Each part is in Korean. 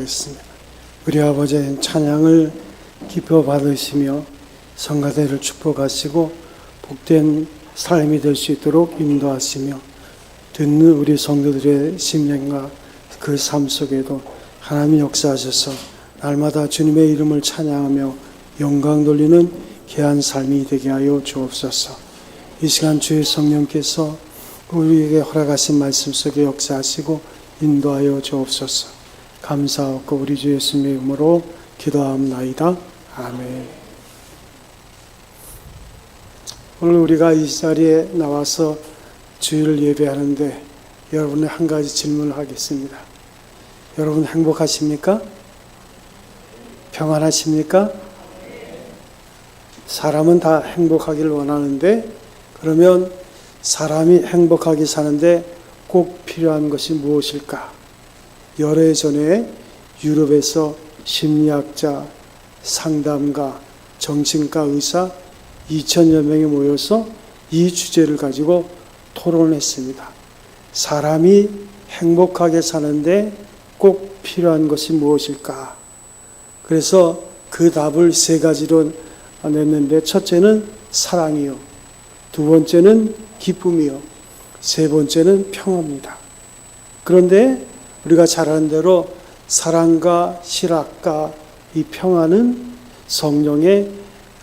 기도하겠습니다. 우리 아버지의 찬양을 기뻐 받으시며 성가대를 축복하시고 복된 삶이 될 수 있도록 인도하시며 듣는 우리 성도들의 심령과 그 삶 속에도 하나님이 역사하셔서 날마다 주님의 이름을 찬양하며 영광 돌리는 귀한 삶이 되게 하여 주옵소서. 이 시간 주의 성령께서 우리에게 허락하신 말씀 속에 역사하시고 인도하여 주옵소서. 감사하고 우리 주 예수님의 이름으로 기도하옵나이다. 아멘. 오늘 우리가 이 자리에 나와서 주일을 예배하는데 여러분의 한 가지 질문을 하겠습니다. 여러분 행복하십니까? 평안하십니까? 사람은 다 행복하기를 원하는데, 그러면 사람이 행복하게 사는데 꼭 필요한 것이 무엇일까? 여러 해 전에 유럽에서 심리학자, 상담가, 정신과 의사 2,000여 명이 모여서 이 주제를 가지고 토론했습니다. 사람이 행복하게 사는데 꼭 필요한 것이 무엇일까? 그래서 그 답을 세 가지로 냈는데, 첫째는 사랑이요, 두 번째는 기쁨이요, 세 번째는 평화입니다. 그런데 우리가 잘 아는 대로 사랑과 실학과 이 평화는 성령의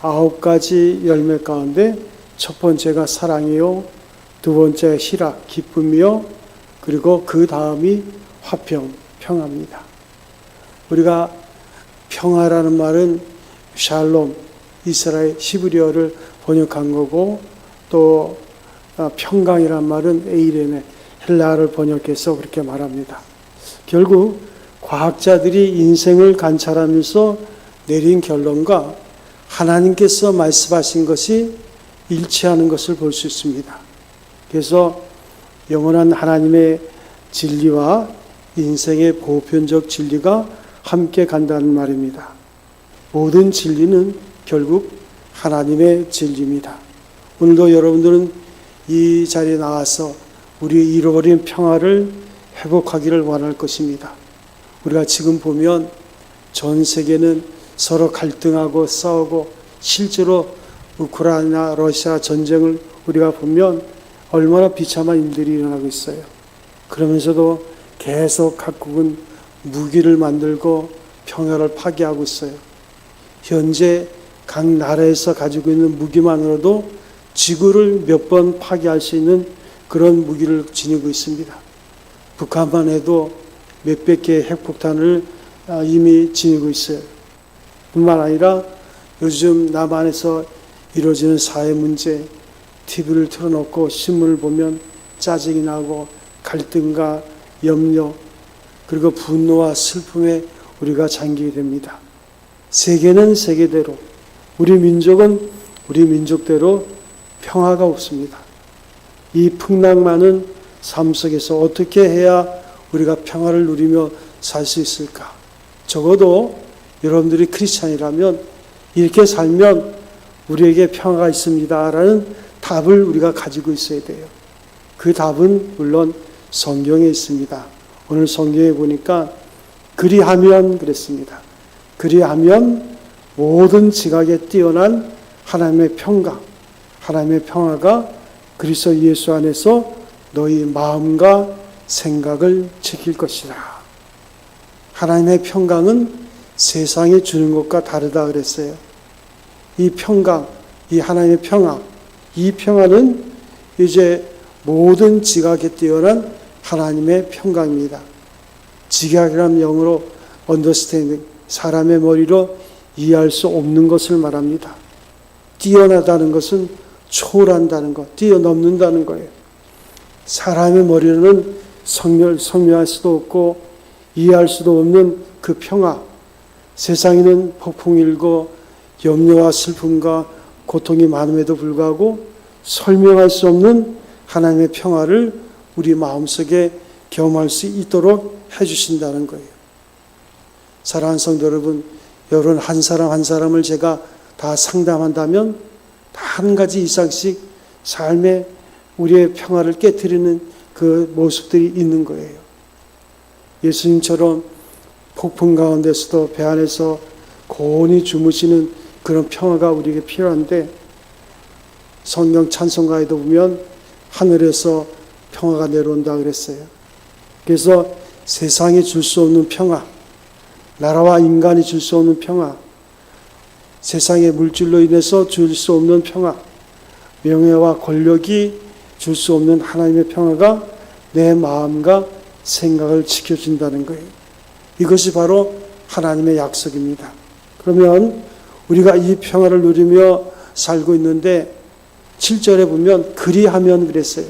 9가지 열매 가운데 첫 번째가 사랑이요, 두 번째가 실학, 기쁨이요, 그리고 그 다음이 화평, 평화입니다. 우리가 평화라는 말은 샬롬, 이스라엘 히브리어를 번역한 거고, 또 평강이란 말은 에이레네, 헬라어를 번역해서 그렇게 말합니다. 결국 과학자들이 인생을 관찰하면서 내린 결론과 하나님께서 말씀하신 것이 일치하는 것을 볼 수 있습니다. 그래서 영원한 하나님의 진리와 인생의 보편적 진리가 함께 간다는 말입니다. 모든 진리는 결국 하나님의 진리입니다. 오늘도 여러분들은 이 자리에 나와서 우리의 잃어버린 평화를 회복하기를 원할 것입니다. 우리가 지금 보면 전 세계는 서로 갈등하고 싸우고, 실제로 우크라이나 러시아 전쟁을 우리가 보면 얼마나 비참한 일들이 일어나고 있어요. 그러면서도 계속 각국은 무기를 만들고 평화를 파괴하고 있어요. 현재 각 나라에서 가지고 있는 무기만으로도 지구를 몇 번 파괴할 수 있는 그런 무기를 지니고 있습니다. 북한만 해도 몇백 개의 핵폭탄을 이미 지니고 있어요. 뿐만 아니라 요즘 남한에서 이루어지는 사회 문제, TV를 틀어놓고 신문을 보면 짜증이 나고 갈등과 염려, 그리고 분노와 슬픔에 우리가 잠기게 됩니다. 세계는 세계대로, 우리 민족은 우리 민족대로 평화가 없습니다. 이 풍랑 많은 삶 속에서 어떻게 해야 우리가 평화를 누리며 살 수 있을까? 적어도 여러분들이 크리스찬이라면 이렇게 살면 우리에게 평화가 있습니다라는 답을 우리가 가지고 있어야 돼요. 그 답은 물론 성경에 있습니다. 오늘 성경에 보니까 그리하면 그랬습니다. 그리하면 모든 지각에 뛰어난 하나님의 평강, 하나님의 평화가 그리스도 예수 안에서 너희 마음과 생각을 지킬 것이라. 하나님의 평강은 세상에 주는 것과 다르다 그랬어요. 이 평강, 이 하나님의 평화, 이 평화는 이제 모든 지각에 뛰어난 하나님의 평강입니다. 지각이라는 영어로 understanding, 사람의 머리로 이해할 수 없는 것을 말합니다. 뛰어나다는 것은 초월한다는 것, 뛰어넘는다는 거예요. 사람의 머리로는 성취할 수도 없고 이해할 수도 없는 그 평화, 세상에는 폭풍이 일고 염려와 슬픔과 고통이 많음에도 불구하고 설명할 수 없는 하나님의 평화를 우리 마음속에 경험할 수 있도록 해주신다는 거예요. 사랑하는 성도 여러분, 여러분 한 사람 한 사람을 제가 다 상담한다면 다 한 가지 이상씩 삶에 우리의 평화를 깨트리는 그 모습들이 있는 거예요. 예수님처럼 폭풍 가운데서도 배 안에서 고온히 주무시는 그런 평화가 우리에게 필요한데, 성경 찬송가에도 보면 하늘에서 평화가 내려온다 그랬어요. 그래서 세상이 줄 수 없는 평화, 나라와 인간이 줄 수 없는 평화, 세상의 물질로 인해서 줄 수 없는 평화, 명예와 권력이 줄 수 없는 하나님의 평화가 내 마음과 생각을 지켜준다는 거예요. 이것이 바로 하나님의 약속입니다. 그러면 우리가 이 평화를 누리며 살고 있는데 7절에 보면 그리하면 그랬어요.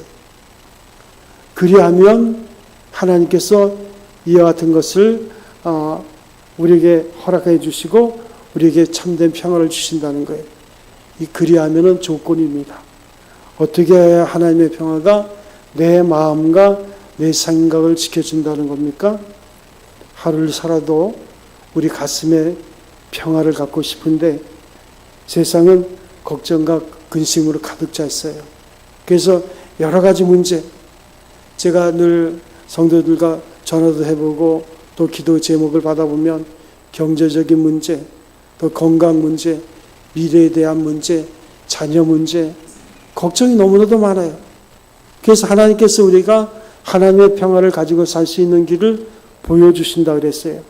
그리하면 하나님께서 이와 같은 것을 우리에게 허락해 주시고 우리에게 참된 평화를 주신다는 거예요. 이 그리하면은 조건입니다. 어떻게 해야 하나님의 평화가 내 마음과 내 생각을 지켜준다는 겁니까? 하루를 살아도 우리 가슴에 평화를 갖고 싶은데 세상은 걱정과 근심으로 가득 차 있어요. 그래서 여러 가지 문제, 제가 늘 성도들과 전화도 해보고 또 기도 제목을 받아보면 경제적인 문제, 또 건강 문제, 미래에 대한 문제, 자녀 문제, 걱정이 너무나도 많아요. 그래서 하나님께서 우리가 하나님의 평화를 가지고 살 수 있는 길을 보여주신다 그랬어요.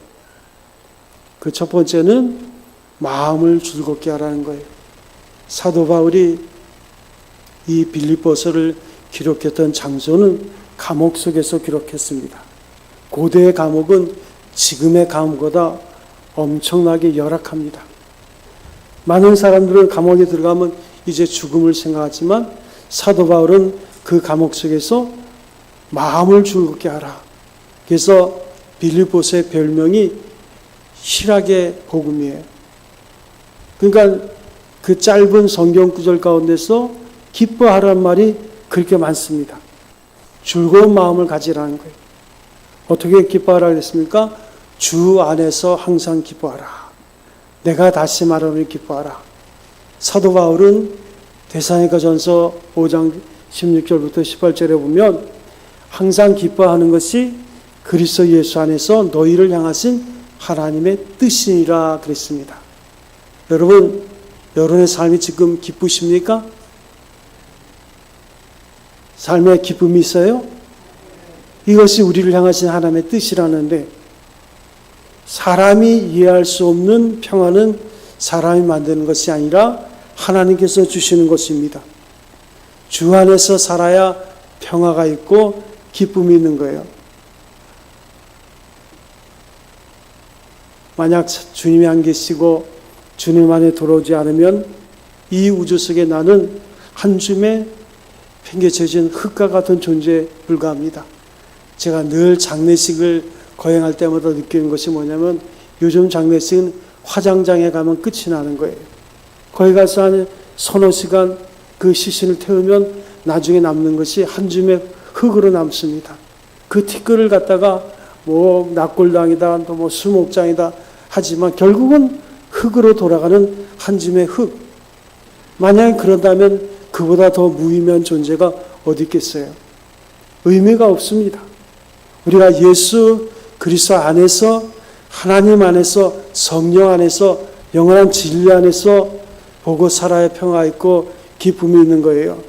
그 첫 번째는 마음을 즐겁게 하라는 거예요. 사도 바울이 이 빌립보서를 기록했던 장소는 감옥 속에서 기록했습니다. 고대의 감옥은 지금의 감옥보다 엄청나게 열악합니다. 많은 사람들은 감옥에 들어가면 이제 죽음을 생각하지만 사도 바울은 그 감옥 속에서 마음을 즐겁게 하라. 그래서 빌립보서의 별명이 희락의 복음이에요. 그러니까 그 짧은 성경 구절 가운데서 기뻐하라는 말이 그렇게 많습니다. 즐거운 마음을 가지라는 거예요. 어떻게 기뻐하라 그랬습니까? 주 안에서 항상 기뻐하라. 내가 다시 말하면 기뻐하라. 사도 바울은 데살로니가전서 5장 16절부터 18절에 보면 항상 기뻐하는 것이 그리스도 예수 안에서 너희를 향하신 하나님의 뜻이니라 그랬습니다. 여러분, 여러분의 삶이 지금 기쁘십니까? 삶에 기쁨이 있어요? 이것이 우리를 향하신 하나님의 뜻이라는데, 사람이 이해할 수 없는 평화는 사람이 만드는 것이 아니라 하나님께서 주시는 것입니다. 주 안에서 살아야 평화가 있고 기쁨이 있는 거예요. 만약 주님이 안 계시고 주님 안에 돌아오지 않으면 이 우주 속에 나는 한 줌의 팽개쳐진 흙과 같은 존재에 불과합니다. 제가 늘 장례식을 거행할 때마다 느끼는 것이 뭐냐면 요즘 장례식은 화장장에 가면 끝이 나는 거예요. 거기 가서 한 서너 시간 그 시신을 태우면 나중에 남는 것이 한 줌의 흙으로 남습니다. 그 티끌을 갖다가 뭐 낙골당이다 또 뭐 수목장이다 하지만 결국은 흙으로 돌아가는 한 줌의 흙. 만약에 그런다면 그보다 더 무의미한 존재가 어디 있겠어요? 의미가 없습니다. 우리가 예수 그리스도 안에서 하나님 안에서 성령 안에서 영원한 진리 안에서 보고 살아야 평화가 있고 기쁨이 있는 거예요.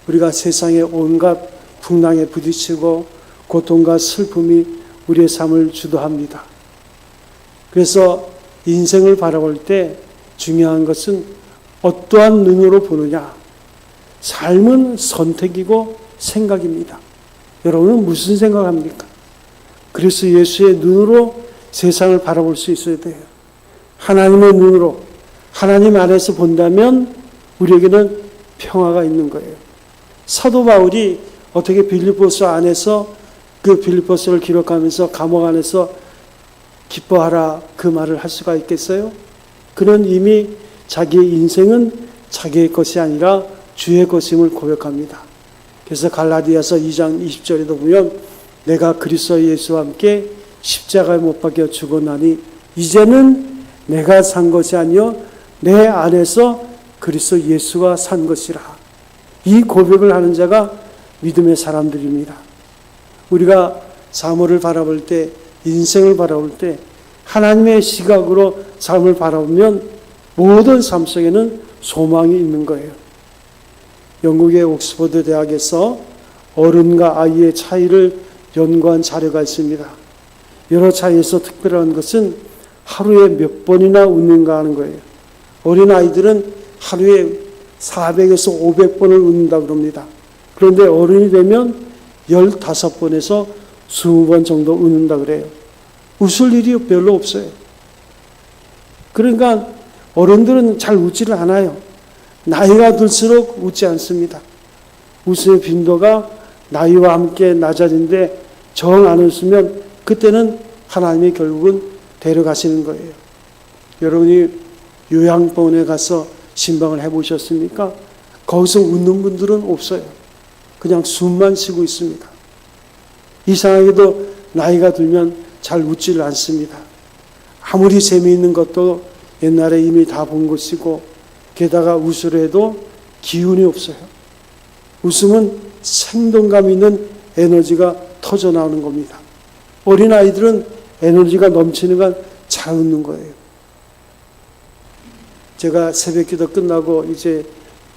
우리가 세상의 온갖 풍랑에 부딪히고 고통과 슬픔이 우리의 삶을 주도합니다. 그래서 인생을 바라볼 때 중요한 것은 어떠한 눈으로 보느냐. 삶은 선택이고 생각입니다. 여러분은 무슨 생각합니까? 그리스도 예수의 눈으로 세상을 바라볼 수 있어야 돼요. 하나님의 눈으로 하나님 안에서 본다면 우리에게는 평화가 있는 거예요. 사도 바울이 어떻게 빌립보서 안에서 그 빌립보서를 기록하면서 감옥 안에서 기뻐하라 그 말을 할 수가 있겠어요? 그는 이미 자기의 인생은 자기의 것이 아니라 주의 것임을 고백합니다. 그래서 갈라디아서 2장 20절에도 보면 내가 그리스도 예수와 함께 십자가에 못 박혀 죽었나니 이제는 내가 산 것이 아니요 내 안에서 그리스도 예수가 산 것이라. 이 고백을 하는 자가 믿음의 사람들입니다. 우리가 사물을 바라볼 때 인생을 바라볼 때 하나님의 시각으로 삶을 바라보면 모든 삶 속에는 소망이 있는 거예요. 영국의 옥스퍼드 대학에서 어른과 아이의 차이를 연구한 자료가 있습니다. 여러 차이에서 특별한 것은 하루에 몇 번이나 웃는가 하는 거예요. 어린 아이들은 하루에 400에서 500번을 웃는다 그럽니다. 그런데 어른이 되면 15번에서 20번 정도 웃는다 그래요. 웃을 일이 별로 없어요. 그러니까 어른들은 잘 웃지를 않아요. 나이가 들수록 웃지 않습니다. 웃음의 빈도가 나이와 함께 낮아지는데 정 안 웃으면 그때는 하나님이 결국은 데려가시는 거예요. 여러분이 요양병원에 가서 신방을 해보셨습니까? 거기서 웃는 분들은 없어요. 그냥 숨만 쉬고 있습니다. 이상하게도 나이가 들면 잘 웃지를 않습니다. 아무리 재미있는 것도 옛날에 이미 다 본 것이고 게다가 웃으려 해도 기운이 없어요. 웃음은 생동감 있는 에너지가 터져 나오는 겁니다. 어린아이들은 에너지가 넘치는 건 잘 웃는 거예요. 제가 새벽 기도 끝나고 이제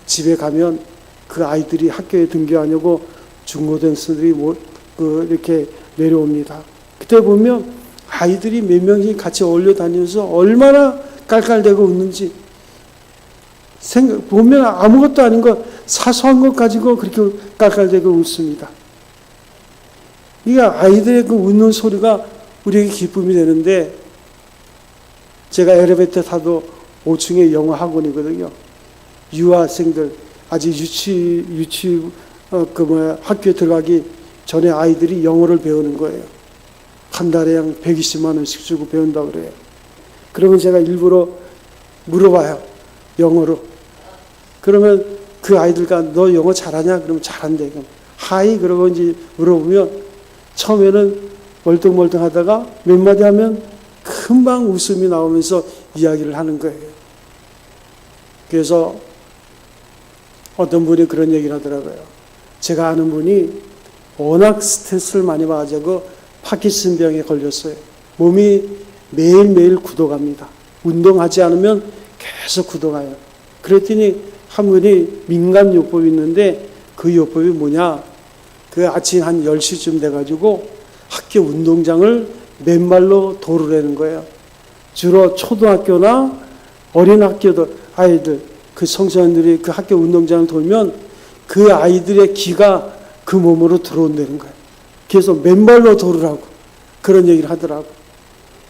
집에 가면 그 아이들이 학교에 등교하려고 중고등생들이 이렇게 내려옵니다. 그때 보면 아이들이 몇 명이 같이 어울려 다니면서 얼마나 깔깔대고 웃는지 보면 아무것도 아닌 것, 사소한 것 가지고 그렇게 깔깔대고 웃습니다. 그러니까 아이들의 그 웃는 소리가 우리에게 기쁨이 되는데, 제가 엘리베이터 타도 5층에 영어 학원이거든요. 유아생들, 아직 학교에 들어가기 전에 아이들이 영어를 배우는 거예요. 한 달에 한 120만 원씩 주고 배운다고 그래요. 그러면 제가 일부러 물어봐요. 영어로. 그러면 그 아이들과 너 영어 잘하냐? 그러면 잘한대. 그럼 하이 그러고 이제 물어보면 처음에는 멀뚱멀뚱 하다가 몇 마디 하면 금방 웃음이 나오면서 이야기를 하는 거예요. 그래서 어떤 분이 그런 얘기를 하더라고요. 제가 아는 분이 워낙 스트레스를 많이 받아서 파킨슨병에 걸렸어요. 몸이 매일매일 굳어갑니다. 운동하지 않으면 계속 굳어가요. 그랬더니 한 분이 민간요법이 있는데 그 요법이 뭐냐? 그 아침 한 10시쯤 돼가지고 학교 운동장을 맨발로 돌으라는 거예요. 주로 초등학교나 어린 학교들 아이들, 그 청소년들이 그 학교 운동장을 돌면 그 아이들의 기가 그 몸으로 들어온다는 거예요. 그래서 맨발로 돌으라고 그런 얘기를 하더라고.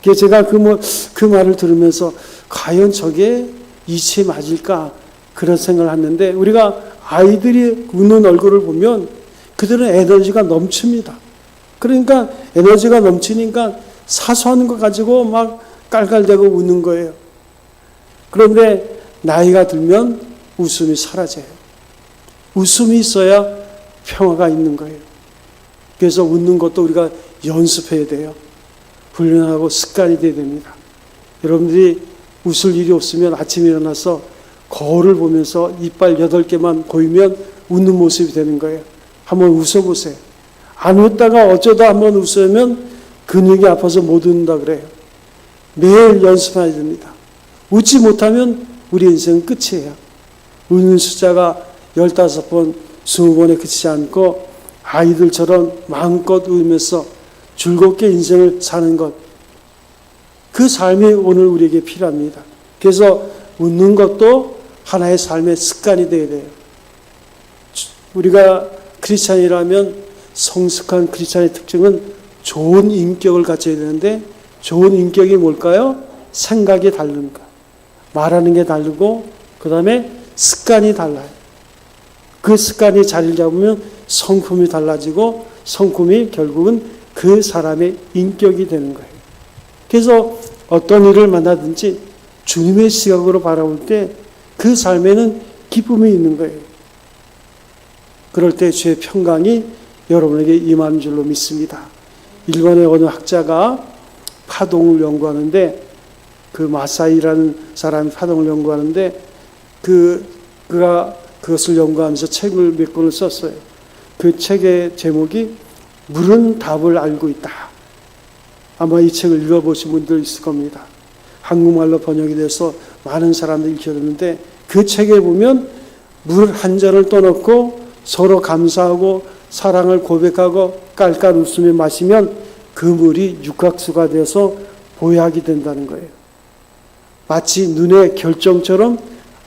그래서 제가 그 말을 들으면서 과연 저게 이치에 맞을까 그런 생각을 했는데, 우리가 아이들이 웃는 얼굴을 보면 그들은 에너지가 넘칩니다. 그러니까 에너지가 넘치니까 사소한 거 가지고 막 깔깔대고 웃는 거예요. 그런데 나이가 들면 웃음이 사라져요. 웃음이 있어야 평화가 있는 거예요. 그래서 웃는 것도 우리가 연습해야 돼요. 훈련하고 습관이 돼야 됩니다. 여러분들이 웃을 일이 없으면 아침에 일어나서 거울을 보면서 이빨 8개만 보이면 웃는 모습이 되는 거예요. 한번 웃어보세요. 안 웃다가 어쩌다 한번 웃으면 근육이 아파서 못 웃는다 그래요. 매일 연습해야 됩니다. 웃지 못하면 우리 인생은 끝이에요. 웃는 숫자가 15번, 20번에 그치지 않고 아이들처럼 마음껏 웃으면서 즐겁게 인생을 사는 것, 그 삶이 오늘 우리에게 필요합니다. 그래서 웃는 것도 하나의 삶의 습관이 되어야 돼요. 우리가 크리스찬이라면 성숙한 크리스찬의 특징은 좋은 인격을 갖춰야 되는데, 좋은 인격이 뭘까요? 생각이 다른 것, 말하는 게 다르고 그 다음에 습관이 달라요. 그 습관이 자리를 잡으면 성품이 달라지고 성품이 결국은 그 사람의 인격이 되는 거예요. 그래서 어떤 일을 만나든지 주님의 시각으로 바라볼 때 그 삶에는 기쁨이 있는 거예요. 그럴 때 주의 평강이 여러분에게 임하는 줄로 믿습니다. 일본의 어느 학자가 파동을 연구하는데, 그 마사이라는 사람이 파동을 연구하는데 그가 그것을 연구하면서 책을 몇 권을 썼어요. 그 책의 제목이 물은 답을 알고 있다. 아마 이 책을 읽어보신 분들 있을 겁니다. 한국말로 번역이 돼서 많은 사람들이 읽혔는데 그 책에 보면 물 한 잔을 떠놓고 서로 감사하고 사랑을 고백하고 깔깔 웃으며 마시면 그 물이 육각수가 되어서 보약이 된다는 거예요. 마치 눈의 결정처럼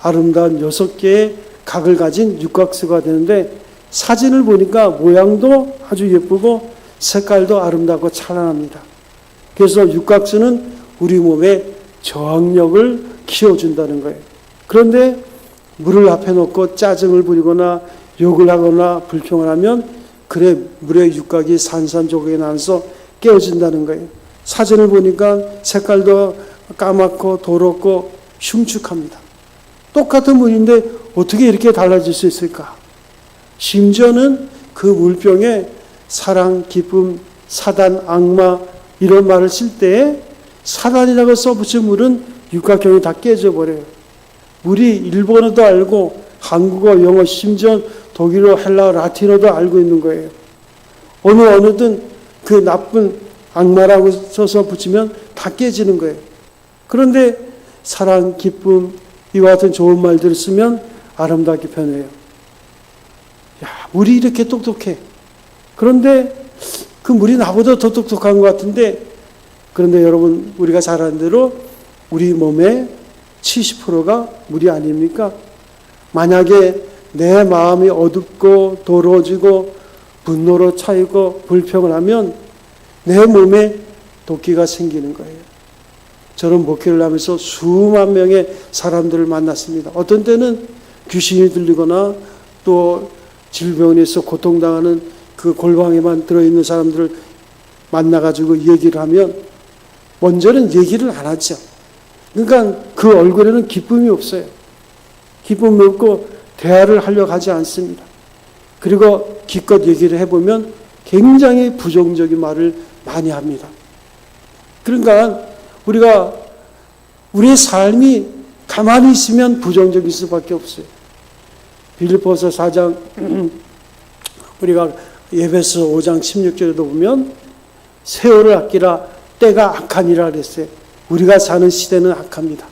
아름다운 6개의 각을 가진 육각수가 되는데 사진을 보니까 모양도 아주 예쁘고 색깔도 아름답고 찬란합니다. 그래서 육각수는 우리 몸의 저항력을 키워준다는 거예요. 그런데 물을 앞에 놓고 짜증을 부리거나 욕을 하거나 불평을 하면 그래 물의 육각이 산산조각이 나서 깨어진다는 거예요. 사진을 보니까 색깔도 까맣고 더럽고 흉측합니다. 똑같은 물인데 어떻게 이렇게 달라질 수 있을까? 심지어는 그 물병에 사랑, 기쁨, 사단, 악마 이런 말을 쓸 때에 사단이라고 써붙인 물은 육각형이 다 깨져버려요. 물이 일본어도 알고 한국어, 영어, 심지어 독일어, 헬라어, 라틴어도 알고 있는 거예요. 어느든 그 나쁜 악마라고 써서 붙이면 다 깨지는 거예요. 그런데 사랑, 기쁨, 이와 같은 좋은 말들을 쓰면 아름답게 변해요. 야, 물이 이렇게 똑똑해. 그런데 그 물이 나보다 더 똑똑한 것 같은데, 그런데 여러분, 우리가 잘 아는 대로 우리 몸의 70%가 물이 아닙니까? 만약에 내 마음이 어둡고 더러워지고 분노로 차이고 불평을 하면 내 몸에 도끼가 생기는 거예요. 저는 목회를 하면서 수만 명의 사람들을 만났습니다. 어떤 때는 귀신이 들리거나 또 질병에서 고통당하는 그 골방에만 들어있는 사람들을 만나가지고 얘기를 하면 먼저는 얘기를 안 하죠. 그러니까 그 얼굴에는 기쁨이 없어요. 기쁨이 없고 대화를 하려고 하지 않습니다. 그리고 기껏 얘기를 해보면 굉장히 부정적인 말을 많이 합니다. 그러니까 우리가 우리의 삶이 가만히 있으면 부정적일 수밖에 없어요. 빌립보서 4장 우리가 에베소 5장 16절에도 보면 세월을 아끼라 때가 악하니라 그랬어요. 우리가 사는 시대는 악합니다.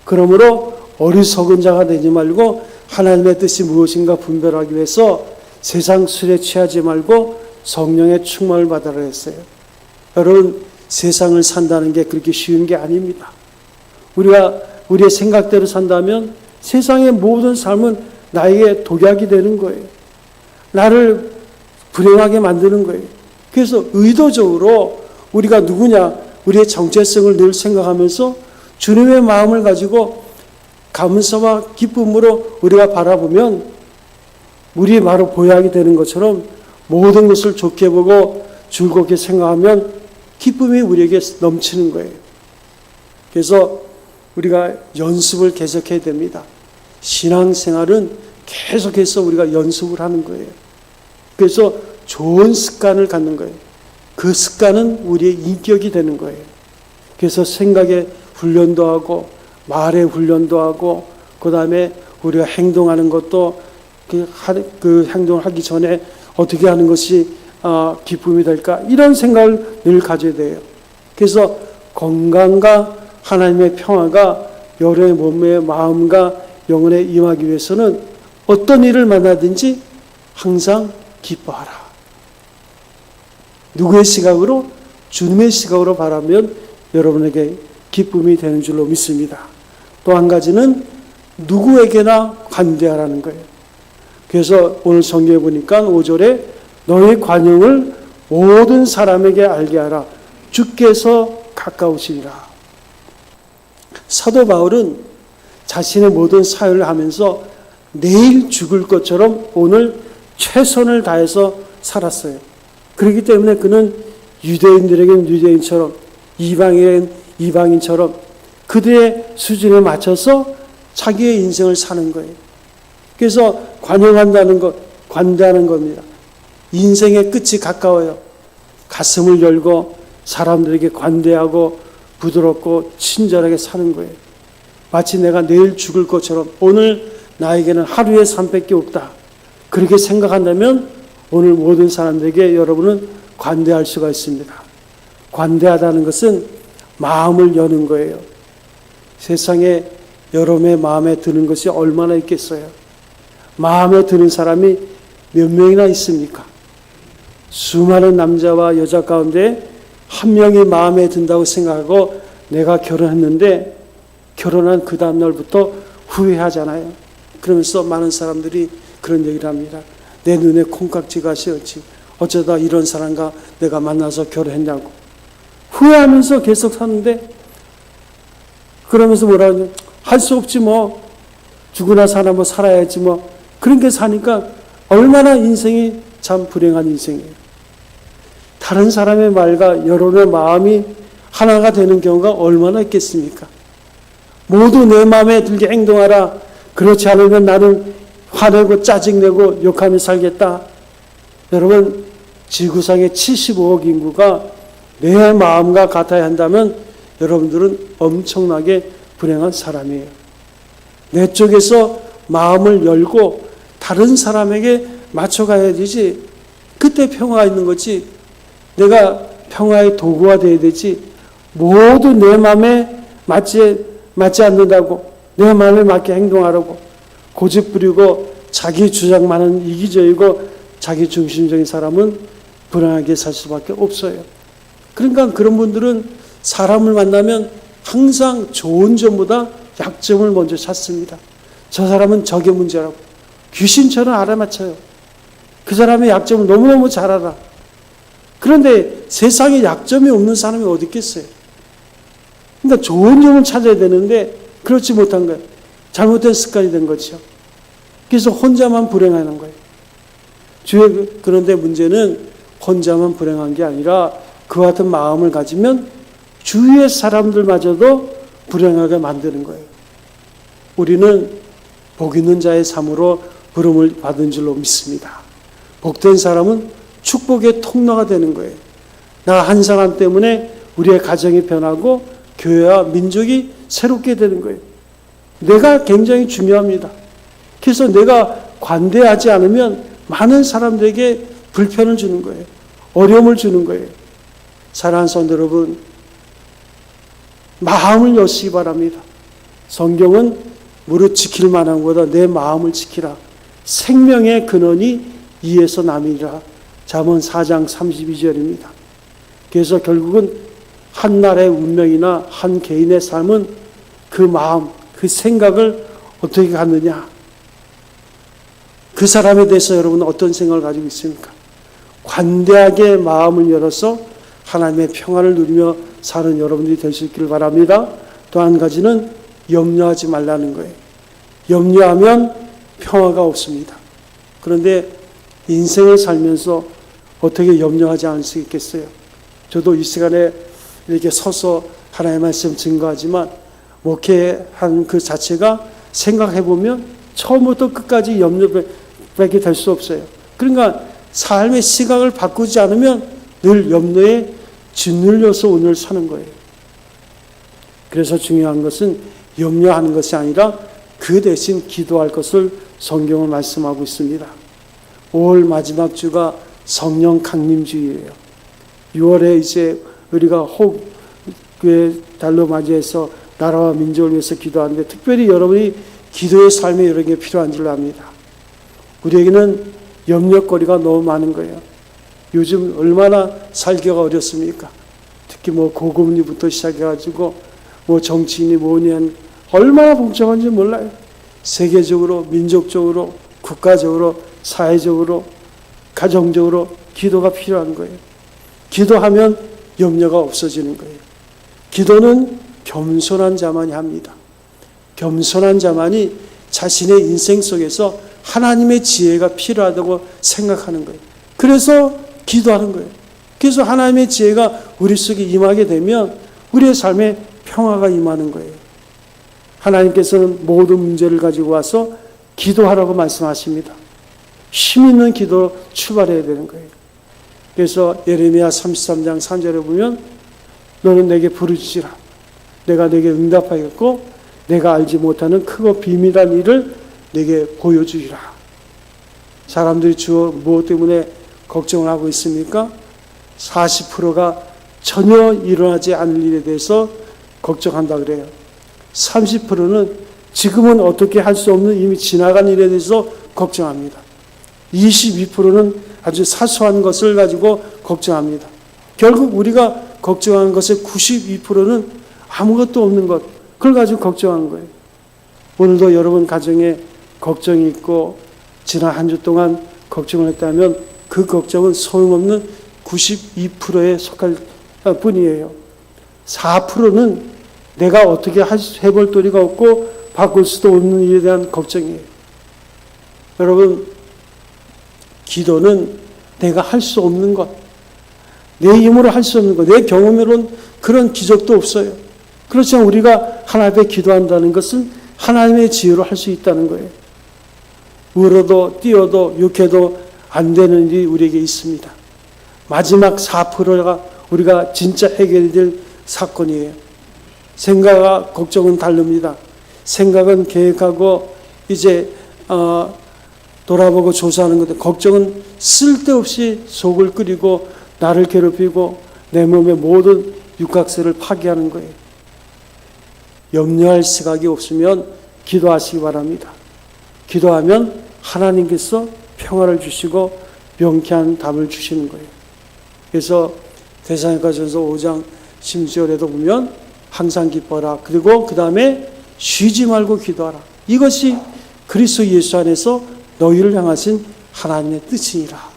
그러므로 어리석은 자가 되지 말고 하나님의 뜻이 무엇인가 분별하기 위해서 세상 술에 취하지 말고 성령의 충만을 받으라 했어요. 여러분, 세상을 산다는 게 그렇게 쉬운 게 아닙니다. 우리가 우리의 생각대로 산다면 세상의 모든 삶은 나에게 독약이 되는 거예요. 나를 불행하게 만드는 거예요. 그래서 의도적으로 우리가 누구냐, 우리의 정체성을 늘 생각하면서 주님의 마음을 가지고 감사와 기쁨으로 우리가 바라보면 우리 바로 보약이 되는 것처럼 모든 것을 좋게 보고 즐겁게 생각하면 기쁨이 우리에게 넘치는 거예요. 그래서 우리가 연습을 계속해야 됩니다. 신앙생활은 계속해서 우리가 연습을 하는 거예요. 그래서 좋은 습관을 갖는 거예요. 그 습관은 우리의 인격이 되는 거예요. 그래서 생각의 훈련도 하고 말의 훈련도 하고 그 다음에 우리가 행동하는 것도 그 행동을 하기 전에 어떻게 하는 것이 기쁨이 될까 이런 생각을 늘 가져야 돼요. 그래서 건강과 하나님의 평화가 여러분의 몸의 마음과 영혼에 임하기 위해서는 어떤 일을 만나든지 항상 기뻐하라. 누구의 시각으로? 주님의 시각으로 바라면 여러분에게 기쁨이 되는 줄로 믿습니다. 또 한 가지는 누구에게나 관대하라는 거예요. 그래서 오늘 성경에 보니까 5절에 너의 관용을 모든 사람에게 알게 하라. 주께서 가까우시리라. 사도 바울은 자신의 모든 사역을 하면서 내일 죽을 것처럼 오늘 최선을 다해서 살았어요. 그렇기 때문에 그는 유대인들에게는 유대인처럼 이방인에게는 이방인처럼 그들의 수준에 맞춰서 자기의 인생을 사는 거예요. 그래서 관용한다는 것, 관대하는 겁니다. 인생의 끝이 가까워요. 가슴을 열고 사람들에게 관대하고 부드럽고 친절하게 사는 거예요. 마치 내가 내일 죽을 것처럼 오늘 나에게는 하루의 삶밖에 없다. 그렇게 생각한다면 오늘 모든 사람들에게 여러분은 관대할 수가 있습니다. 관대하다는 것은 마음을 여는 거예요. 세상에 여러분의 마음에 드는 것이 얼마나 있겠어요? 마음에 드는 사람이 몇 명이나 있습니까? 수많은 남자와 여자 가운데 한 명이 마음에 든다고 생각하고 내가 결혼했는데 결혼한 그 다음날부터 후회하잖아요. 그러면서 많은 사람들이 그런 얘기를 합니다. 내 눈에 콩깍지가 씌었지. 어쩌다 이런 사람과 내가 만나서 결혼했냐고. 후회하면서 계속 사는데 그러면서 뭐라 하냐. 할 수 없지 뭐. 죽으나 사나 뭐 살아야지 뭐. 그렇게 사니까 얼마나 인생이 참 불행한 인생이에요. 다른 사람의 말과 여러분의 마음이 하나가 되는 경우가 얼마나 있겠습니까? 모두 내 마음에 들게 행동하라. 그렇지 않으면 나는 화내고 짜증내고 욕하며 살겠다. 여러분, 지구상의 75억 인구가 내 마음과 같아야 한다면 여러분들은 엄청나게 불행한 사람이에요. 내 쪽에서 마음을 열고 다른 사람에게 맞춰가야 되지. 그때 평화가 있는 거지. 내가 평화의 도구가 되어야 되지. 모두 내 마음에 맞지 않는다고 내 마음에 맞게 행동하라고 고집 부리고 자기 주장만은 이기적이고 자기 중심적인 사람은 불안하게 살 수밖에 없어요. 그러니까 그런 분들은 사람을 만나면 항상 좋은 점보다 약점을 먼저 찾습니다. 저 사람은 저게 문제라고 귀신처럼 알아맞혀요. 그 사람의 약점을 너무너무 잘 알아. 그런데 세상에 약점이 없는 사람이 어디 있겠어요? 그러니까 좋은 점을 찾아야 되는데 그렇지 못한 거예요. 잘못된 습관이 된 거죠. 그래서 혼자만 불행하는 거예요. 그런데 문제는 혼자만 불행한 게 아니라 그와 같은 마음을 가지면 주위의 사람들마저도 불행하게 만드는 거예요. 우리는 복 있는 자의 삶으로 부름을 받은 줄로 믿습니다. 복된 사람은 축복의 통로가 되는 거예요. 나 한 사람 때문에 우리의 가정이 변하고 교회와 민족이 새롭게 되는 거예요. 내가 굉장히 중요합니다. 그래서 내가 관대하지 않으면 많은 사람들에게 불편을 주는 거예요. 어려움을 주는 거예요. 사랑하는 성도 여러분, 마음을 여시기 바랍니다. 성경은 무릇 지킬 만한 것보다 내 마음을 지키라. 생명의 근원이 이에서 남이라. 잠언 4장 32절입니다. 그래서 결국은 한 나라의 운명이나 한 개인의 삶은 그 마음, 그 생각을 어떻게 갖느냐. 그 사람에 대해서 여러분은 어떤 생각을 가지고 있습니까? 관대하게 마음을 열어서 하나님의 평화를 누리며 사는 여러분들이 될 수 있기를 바랍니다. 또 한 가지는 염려하지 말라는 거예요. 염려하면 평화가 없습니다. 그런데 인생을 살면서 어떻게 염려하지 않을 수 있겠어요? 저도 이 시간에 이렇게 서서 하나님의 말씀 증거하지만 목회한 그 자체가 생각해보면 처음부터 끝까지 염려밖에 될 수 없어요. 그러니까 삶의 시각을 바꾸지 않으면 늘 염려에 짓눌려서 오늘 사는 거예요. 그래서 중요한 것은 염려하는 것이 아니라 그 대신 기도할 것을 성경은 말씀하고 있습니다. 5월 마지막 주가 성령 강림주의예요. 6월에 이제 우리가 호흡의 달로 맞이해서 나라와 민족을 위해서 기도하는데 특별히 여러분이 기도의 삶에 이런 게 필요한 줄 압니다. 우리에게는 염려거리가 너무 많은 거예요. 요즘 얼마나 살기가 어렵습니까? 특히 뭐 고금리부터 시작해가지고 뭐 정치인이 뭐니 얼마나 복잡한지 몰라요. 세계적으로, 민족적으로, 국가적으로, 사회적으로, 가정적으로 기도가 필요한 거예요. 기도하면 염려가 없어지는 거예요. 기도는 겸손한 자만이 합니다. 겸손한 자만이 자신의 인생 속에서 하나님의 지혜가 필요하다고 생각하는 거예요. 그래서 기도하는 거예요. 그래서 하나님의 지혜가 우리 속에 임하게 되면 우리의 삶에 평화가 임하는 거예요. 하나님께서는 모든 문제를 가지고 와서 기도하라고 말씀하십니다. 힘 있는 기도로 출발해야 되는 거예요. 그래서 예레미야 33장 3절에 보면 너는 내게 부르짖으라. 내가 내게 응답하겠고 내가 알지 못하는 크고 비밀한 일을 내게 보여주리라. 사람들이 주어 무엇 때문에 걱정을 하고 있습니까? 40%가 전혀 일어나지 않을 일에 대해서 걱정한다 그래요. 30%는 지금은 어떻게 할 수 없는 이미 지나간 일에 대해서 걱정합니다. 22%는 아주 사소한 것을 가지고 걱정합니다. 결국 우리가 걱정하는 것의 92%는 아무것도 없는 것, 그걸 가지고 걱정하는 거예요. 오늘도 여러분 가정에 걱정이 있고 지난 한 주 동안 걱정을 했다면 그 걱정은 소용없는 92%에 속할 뿐이에요. 4%는 내가 어떻게 해볼 도리가 없고 바꿀 수도 없는 일에 대한 걱정이에요. 여러분, 기도는 내가 할 수 없는 것, 내 힘으로 할 수 없는 것, 내 경험으로는 그런 기적도 없어요. 그렇지만 우리가 하나님 앞에 기도한다는 것은 하나님의 지혜로 할 수 있다는 거예요. 울어도 뛰어도 욕해도 안 되는 일이 우리에게 있습니다. 마지막 4%가 우리가 진짜 해결이 될 사건이에요. 생각과 걱정은 다릅니다. 생각은 계획하고 이제 돌아보고 조사하는 건데, 걱정은 쓸데없이 속을 끓이고 나를 괴롭히고 내 몸의 모든 육각세를 파괴하는 거예요. 염려할 시각이 없으면 기도하시기 바랍니다. 기도하면 하나님께서 평화를 주시고 명쾌한 답을 주시는 거예요. 그래서 데살로니가전서 5장 10절에도 보면 항상 기뻐라. 그리고 그 다음에 쉬지 말고 기도하라. 이것이 그리스도 예수 안에서 너희를 향하신 하나님의 뜻이니라.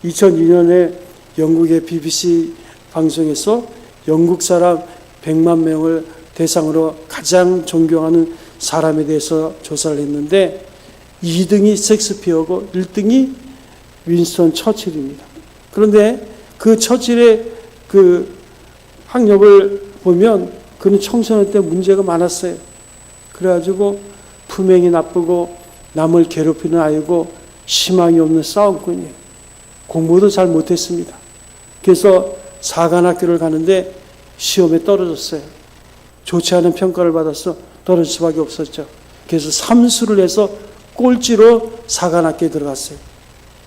2002년에 영국의 BBC 방송에서 영국 사람 100만 명을 대상으로 가장 존경하는 사람에 대해서 조사를 했는데 2등이 셰익스피어고 1등이 윈스턴 처칠입니다. 그런데 그 처칠의 그 학력을 보면 그는 청소년 때 문제가 많았어요. 그래가지고 품행이 나쁘고 남을 괴롭히는 아이고 희망이 없는 싸움꾼이에요. 공부도 잘 못했습니다. 그래서 사관학교를 가는데 시험에 떨어졌어요. 좋지 않은 평가를 받아서 떨어질 수밖에 없었죠. 그래서 삼수를 해서 꼴찌로 사관학교에 들어갔어요.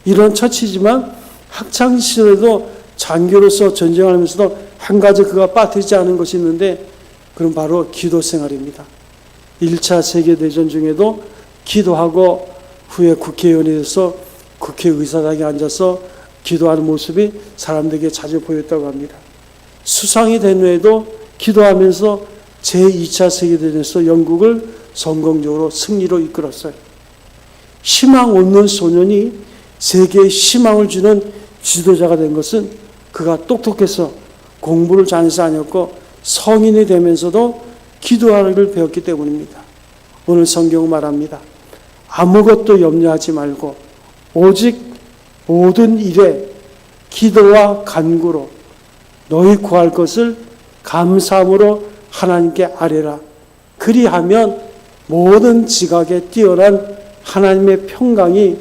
이런 처치지만 학창시절에도 장교로서 전쟁을 하면서도 한 가지 그가 빠뜨리지 않은 것이 있는데 그건 바로 기도 생활입니다. 1차 세계대전 중에도 기도하고 후에 국회의원이 돼서 국회의사당에 앉아서 기도하는 모습이 사람들에게 자주 보였다고 합니다. 수상이 된 후에도 기도하면서 제2차 세계대전에서 영국을 성공적으로 승리로 이끌었어요. 희망 없는 소년이 세계에 희망을 주는 지도자가 된 것은 그가 똑똑해서 공부를 잘해서 아니었고 성인이 되면서도 기도하기를 배웠기 때문입니다. 오늘 성경은 말합니다. 아무것도 염려하지 말고 오직 모든 일에 기도와 간구로 너희 구할 것을 감사함으로 하나님께 아뢰라. 그리하면 모든 지각에 뛰어난 하나님의 평강이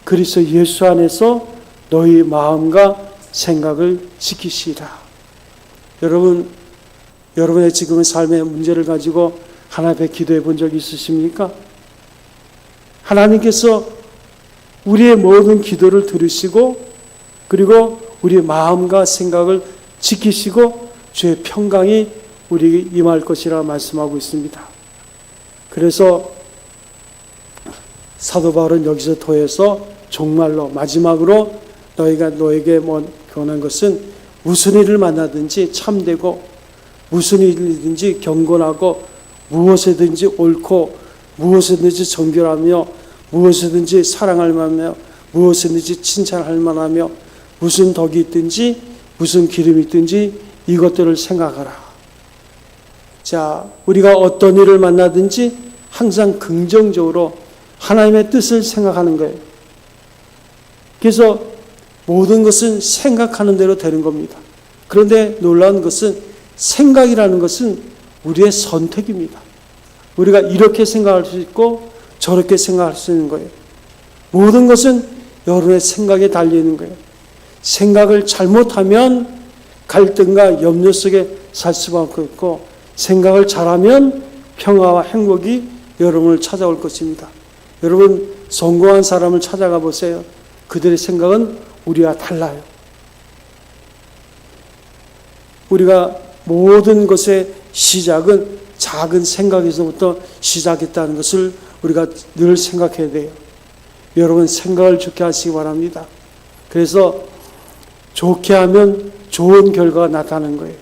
그리스도 예수 안에서 너희 마음과 생각을 지키시라. 여러분, 여러분의 지금의 삶의 문제를 가지고 하나님 앞에 기도해 본 적이 있으십니까? 하나님께서 우리의 모든 기도를 들으시고 그리고 우리의 마음과 생각을 지키시고 주의 평강이 우리에게 임할 것이라 말씀하고 있습니다. 그래서 사도 바울은 여기서 더해서 정말로 마지막으로 너희가 너에게 권한 것은 무슨 일을 만나든지 참되고 무슨 일이든지 경건하고 무엇이든지 옳고 무엇이든지 정결하며 무엇이든지 사랑할 만하며 무엇이든지 칭찬할 만하며 무슨 덕이 있든지 무슨 기름이 있든지 이것들을 생각하라. 자, 우리가 어떤 일을 만나든지 항상 긍정적으로 하나님의 뜻을 생각하는 거예요. 그래서 모든 것은 생각하는 대로 되는 겁니다. 그런데 놀라운 것은 생각이라는 것은 우리의 선택입니다. 우리가 이렇게 생각할 수 있고 저렇게 생각할 수 있는 거예요. 모든 것은 여러분의 생각에 달려있는 거예요. 생각을 잘못하면 갈등과 염려 속에 살 수밖에 없고 생각을 잘하면 평화와 행복이 여러분을 찾아올 것입니다. 여러분, 성공한 사람을 찾아가 보세요. 그들의 생각은 우리와 달라요. 우리가 모든 것의 시작은 작은 생각에서부터 시작했다는 것을 우리가 늘 생각해야 돼요. 여러분, 생각을 좋게 하시기 바랍니다. 그래서 좋게 하면 좋은 결과가 나타나는 거예요.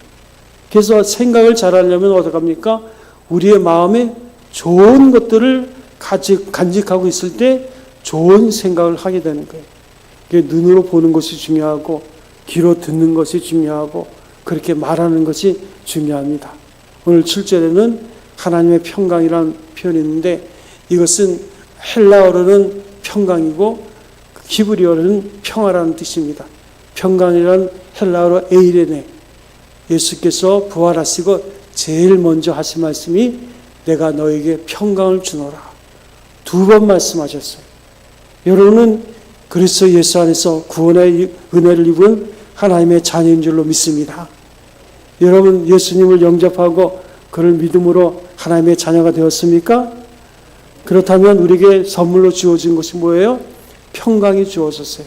그래서 생각을 잘하려면 어떻게 합니까? 우리의 마음에 좋은 것들을 간직하고 있을 때 좋은 생각을 하게 되는 거예요. 눈으로 보는 것이 중요하고 귀로 듣는 것이 중요하고 그렇게 말하는 것이 중요합니다. 오늘 7절에는 하나님의 평강이라는 표현이 있는데 이것은 헬라어로는 평강이고 히브리어로는 평화라는 뜻입니다. 평강이란 헬라어로 에이레네. 예수께서 부활하시고 제일 먼저 하신 말씀이 내가 너에게 평강을 주노라. 2번 말씀하셨어요. 여러분은 그리스도 예수 안에서 구원의 은혜를 입은 하나님의 자녀인 줄로 믿습니다. 여러분, 예수님을 영접하고 그를 믿음으로 하나님의 자녀가 되었습니까? 그렇다면 우리에게 선물로 주어진 것이 뭐예요? 평강이 주어졌어요.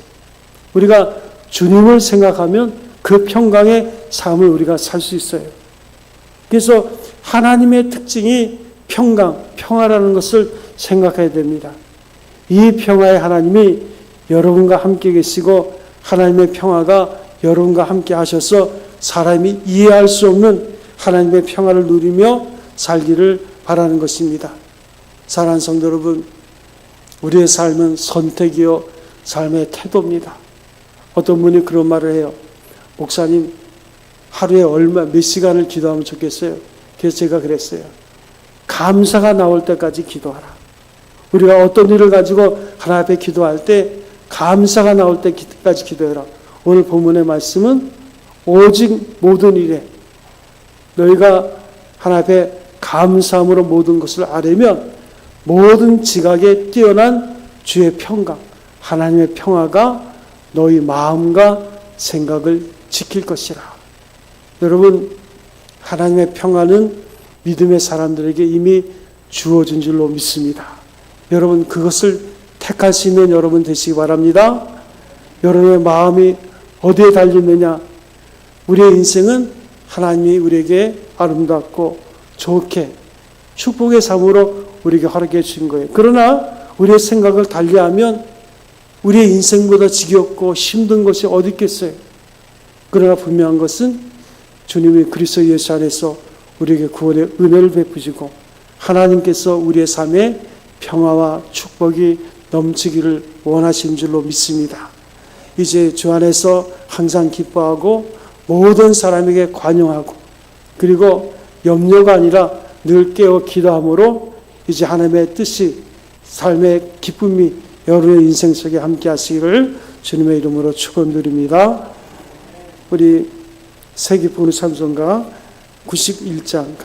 우리가 주님을 생각하면 그 평강의 삶을 우리가 살 수 있어요. 그래서 하나님의 특징이 평강, 평화라는 것을 생각해야 됩니다. 이 평화의 하나님이 여러분과 함께 계시고 하나님의 평화가 여러분과 함께 하셔서 사람이 이해할 수 없는 하나님의 평화를 누리며 살기를 바라는 것입니다. 사랑하는 성도 여러분, 우리의 삶은 선택이요 삶의 태도입니다. 어떤 분이 그런 말을 해요. 목사님, 하루에 몇 시간을 기도하면 좋겠어요? 그래서 제가 그랬어요. 감사가 나올 때까지 기도하라. 우리가 어떤 일을 가지고 하나님 앞에 기도할 때 감사가 나올 때까지 기도해라. 오늘 본문의 말씀은 오직 모든 일에 너희가 하나님 앞에 감사함으로 모든 것을 아뢰면 모든 지각에 뛰어난 주의 평강, 하나님의 평화가 너희 마음과 생각을 지킬 것이라. 여러분, 하나님의 평화는 믿음의 사람들에게 이미 주어진 줄로 믿습니다. 여러분, 그것을 택할 수 있는 여러분 되시기 바랍니다. 여러분의 마음이 어디에 달렸느냐? 우리의 인생은 하나님이 우리에게 아름답고 좋게 축복의 삶으로 우리에게 허락해 주신 거예요. 그러나 우리의 생각을 달리하면 우리의 인생보다 지겹고 힘든 것이 어디 있겠어요? 그러나 분명한 것은 주님이 그리스도 예수 안에서 우리에게 구원의 은혜를 베푸시고 하나님께서 우리의 삶에 평화와 축복이 넘치기를 원하신 줄로 믿습니다. 이제 주 안에서 항상 기뻐하고 모든 사람에게 관용하고 그리고 염려가 아니라 늘 깨어 기도함으로 이제 하나님의 뜻이 삶의 기쁨이 여러분의 인생 속에 함께 하시기를 주님의 이름으로 축원드립니다. 우리 새 기쁨의 찬송가 91장